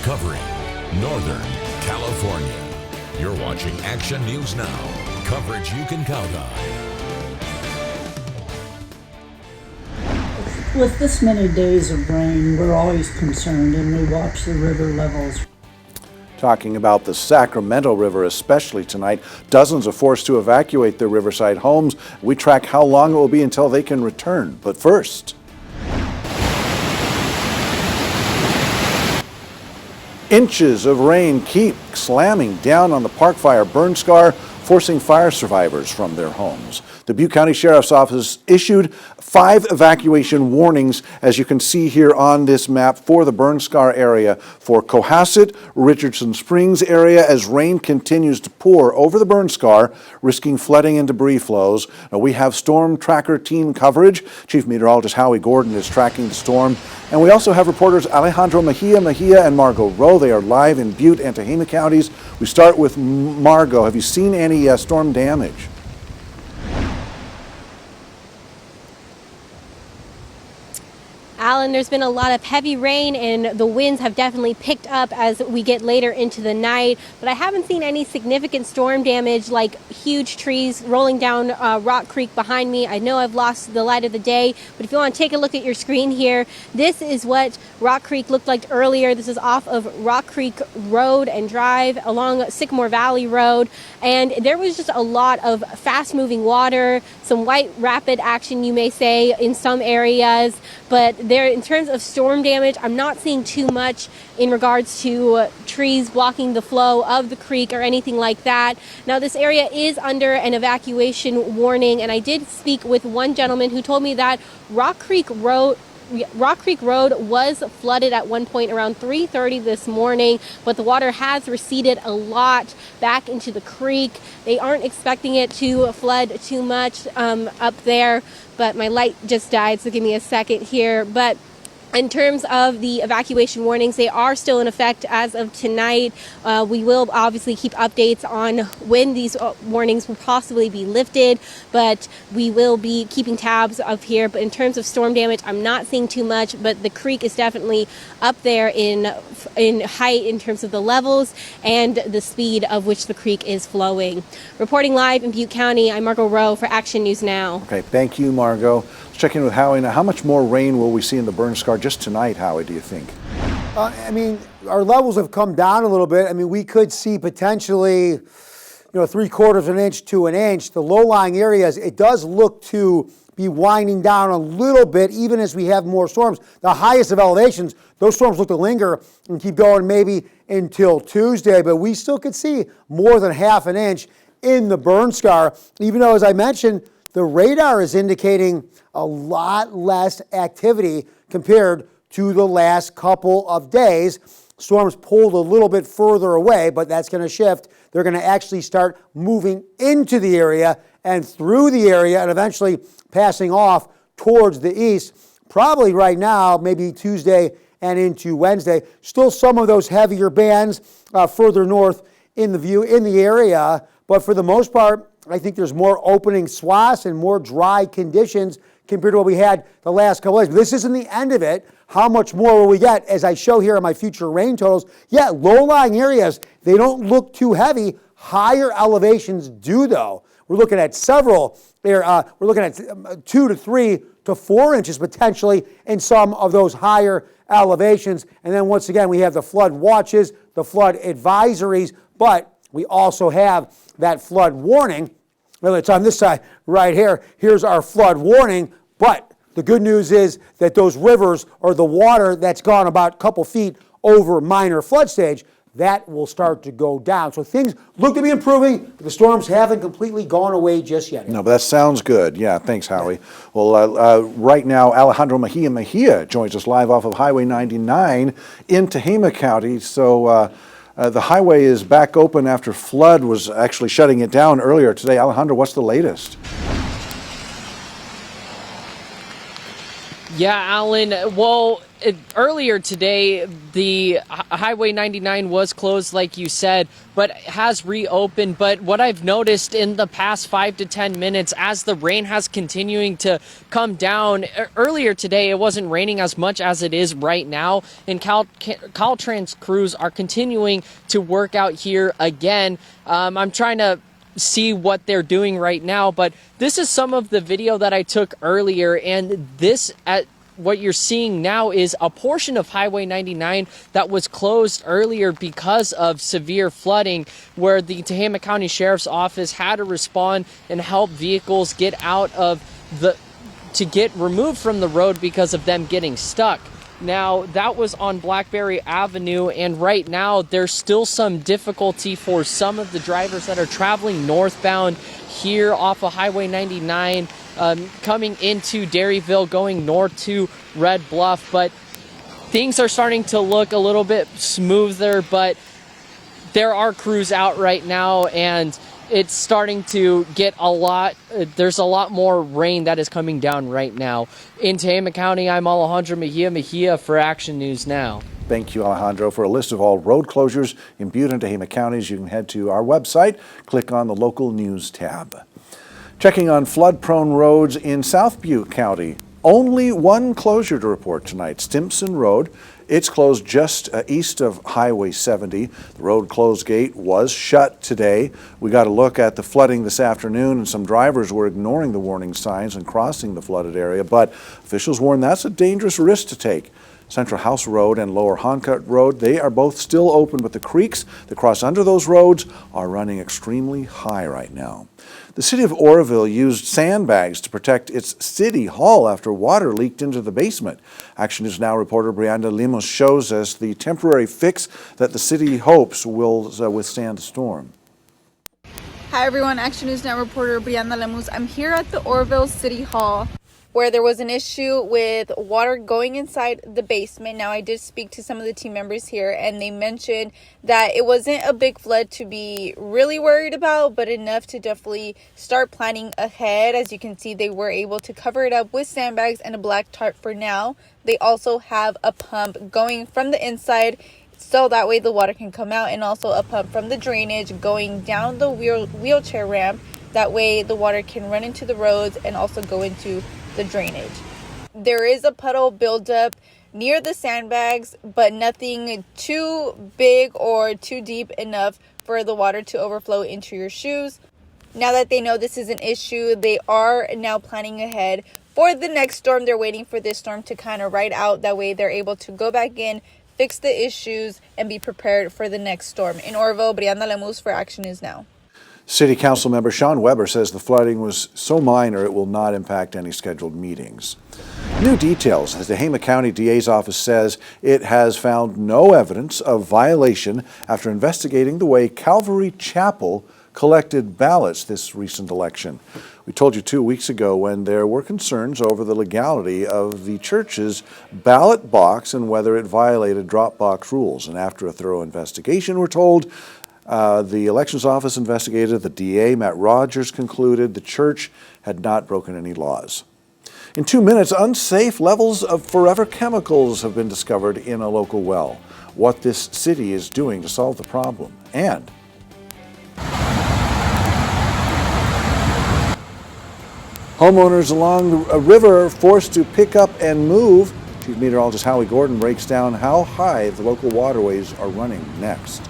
covering Northern California. You're watching Action News Now, coverage you can count on. With this many days of rain, we're always concerned, and we watch the river levels. Talking about the Sacramento River, especially tonight. Dozens are forced to evacuate their Riverside homes. We track how long it will be until they can return. But first, inches of rain keep slamming down on the Park Fire burn scar, forcing fire survivors from their homes. The Butte County Sheriff's Office issued 5 evacuation warnings, as you can see here on this map, for the burn scar area for Cohasset, Richardson Springs area, as rain continues to pour over the burn scar, risking flooding and debris flows. Now, we have storm tracker team coverage. Chief Meteorologist Howie Gordon is tracking the storm. And we also have reporters Alejandro Mejia, and Margot Rowe. They are live in Butte and Tehama counties. We start with Margot. Have you seen any storm damage? Alan, there's been a lot of heavy rain and the winds have definitely picked up as we get later into the night, but I haven't seen any significant storm damage like huge trees rolling down Rock Creek behind me. I know I've lost the light of the day, but if you want to take a look at your screen here, this is what Rock Creek looked like earlier. This is off of Rock Creek Road and Drive along Sycamore Valley Road, and there was just a lot of fast-moving water, some white rapid action, you may say, in some areas, but there, in terms of storm damage, I'm not seeing too much in regards to trees blocking the flow of the creek or anything like that. Now, this area is under an evacuation warning, and I did speak with one gentleman who told me that Rock Creek Road was flooded at one point around 3:30 this morning, but the water has receded a lot back into the creek. They aren't expecting it to flood too much up there, but my light just died, so give me a second here. But in terms of the evacuation warnings, they are still in effect as of tonight. We will obviously keep updates on when these warnings will possibly be lifted, but we will be keeping tabs of here. But in terms of storm damage, I'm not seeing too much, but the creek is definitely up there in height in terms of the levels and the speed of which the creek is flowing. Reporting live in Butte County, I'm Margot Rowe for Action News Now. Okay, thank you, Margot. Let's check in with Howie now. How much more rain will we see in the burn scar just tonight, Howie, do you think? I mean, our levels have come down a little bit. I mean, we could see potentially, 3/4 of an inch to an inch. The low-lying areas, it does look to be winding down a little bit, even as we have more storms. The highest of elevations, those storms look to linger and keep going maybe until Tuesday, but we still could see more than half an inch in the burn scar, even though, as I mentioned, the radar is indicating a lot less activity compared to the last couple of days. Storms pulled a little bit further away, but that's going to shift. They're going to actually start moving into the area and through the area and eventually passing off towards the east. Probably right now, maybe Tuesday and into Wednesday. Still some of those heavier bands further north in the area, but for the most part, I think there's more opening swaths and more dry conditions compared to what we had the last couple of days. But this isn't the end of it. How much more will we get? As I show here in my future rain totals, yeah, low-lying areas, they don't look too heavy. Higher elevations do, though. We're looking at several, we're looking at 2 to 3 to 4 inches potentially in some of those higher elevations. And then once again, we have the flood watches, the flood advisories, but we also have that flood warning. Well, it's on this side right here. Here's our flood warning, but the good news is that those rivers or the water that's gone about a couple feet over minor flood stage, that will start to go down. So things look to be improving, but the storms haven't completely gone away just yet. No, but that sounds good. Yeah, thanks, Howie. Well, right now, Alejandro Mejia joins us live off of Highway 99 in Tehama County. So the highway is back open after flood was actually shutting it down earlier today. Alejandro, what's the latest? Yeah, Alan. Well, earlier today, the Highway 99 was closed, like you said, but has reopened. But what I've noticed in the past 5 to 10 minutes, as the rain has continuing to come down, earlier today it wasn't raining as much as it is right now, and Caltrans crews are continuing to work out here again. I'm trying to see what they're doing right now, but this is some of the video that I took earlier, and this at what you're seeing now is a portion of Highway 99 that was closed earlier because of severe flooding, where the Tehama County Sheriff's Office had to respond and help vehicles get out of to get removed from the road because of them getting stuck. Now, that was on Blackberry Avenue, and right now there's still some difficulty for some of the drivers that are traveling northbound here off of Highway 99, coming into Dairyville, going north to Red Bluff. But things are starting to look a little bit smoother, but there are crews out right now, and it's starting to get there's a lot more rain that is coming down right now. In Tehama County, I'm Alejandro Mejia for Action News Now. Thank you, Alejandro. For a list of all road closures in Butte and Tehama counties, you can head to our website, click on the local news tab. Checking on flood-prone roads in South Butte County. Only one closure to report tonight, Stimson Road. It's closed just east of Highway 70. The road closed gate was shut today. We got a look at the flooding this afternoon, and some drivers were ignoring the warning signs and crossing the flooded area, but officials warn that's a dangerous risk to take. Central House Road and Lower Honcut Road, they are both still open, but the creeks that cross under those roads are running extremely high right now. The city of Oroville used sandbags to protect its city hall after water leaked into the basement. Action News Now reporter Brianda Limos shows us the temporary fix that the city hopes will withstand the storm. Hi everyone, Action News Now reporter Brianda Lemus. I'm here at the Oroville City Hall, where there was an issue with water going inside the basement. Now, I did speak to some of the team members here, and they mentioned that it wasn't a big flood to be really worried about, but enough to definitely start planning ahead. As you can see, they were able to cover it up with sandbags and a black tarp for now. They also have a pump going from the inside, so that way the water can come out, and also a pump from the drainage going down the wheelchair ramp. That way the water can run into the roads and also go into the drainage. There is a puddle buildup near the sandbags, but nothing too big or too deep enough for the water to overflow into your shoes. Now that they know this is an issue, they are now planning ahead for the next storm. They're waiting for this storm to kind of ride out. That way they're able to go back in, fix the issues, and be prepared for the next storm. In Oroville, Brianda Lemus for Action News Now. City Council member Sean Weber says the flooding was so minor it will not impact any scheduled meetings. New details. The Tehama County DA's office says it has found no evidence of violation after investigating the way Calvary Chapel collected ballots this recent election. We told you 2 weeks ago when there were concerns over the legality of the church's ballot box and whether it violated drop box rules. And after a thorough investigation, we're told, the elections office investigated. The DA, Matt Rogers, concluded the church had not broken any laws. In 2 minutes, unsafe levels of forever chemicals have been discovered in a local well. What this city is doing to solve the problem. And homeowners along the river are forced to pick up and move. Chief Meteorologist Howie Gordon breaks down how high the local waterways are running next.